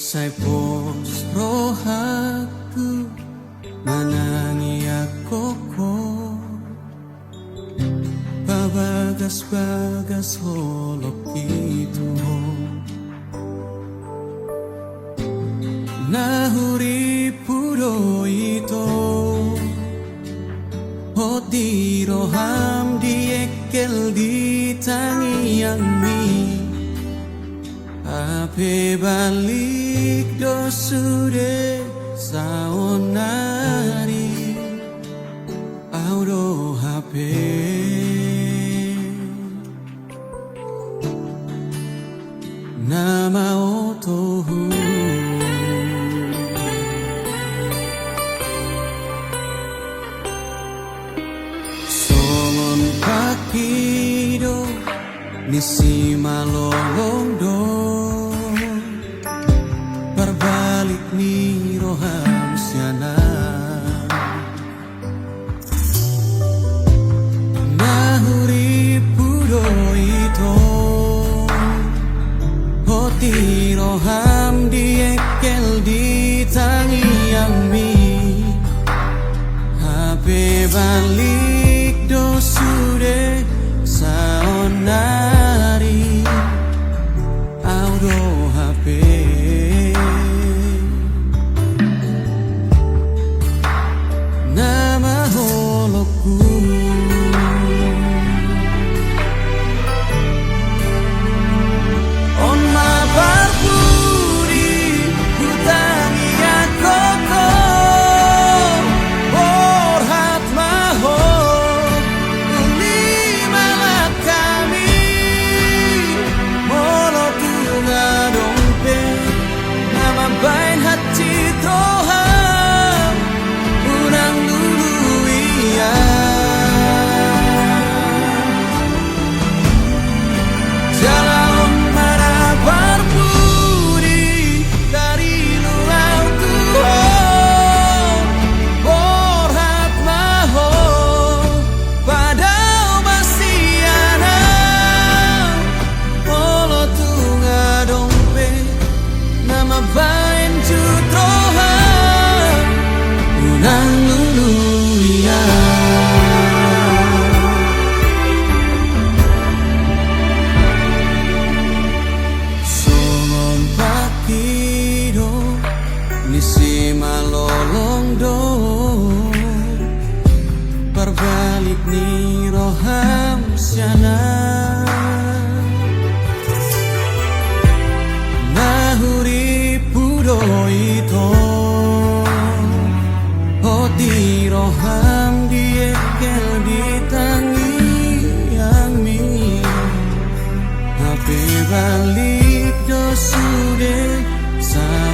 Usai pos rohaku manangi akoko bagas-bagas holok itu nahuri puro ito hoti roham diekel di tangi yang mi ape balik dosude saonari audo hape nama otohu songon pakido nisi malolondo berbalik ni roham siana nahuri pudo ito hoti roham diekel di tangi yang mi hape balik dosude saonari audo hape nama holokku on ma barburi hutangi akoko borhat maho uli malak kami molo tunga dompe nama bain hati toham unang dulu iya jalan mana barburi dari luar Tuhan borhat maho pada masiana polo tunga dompe nama bain jutrohan unang lulu iya songon pakido nisi malolongdo berbalik ni roham siana nahuri pudo ito hoti roham diekel di tangi yang mi hape balik dosude sa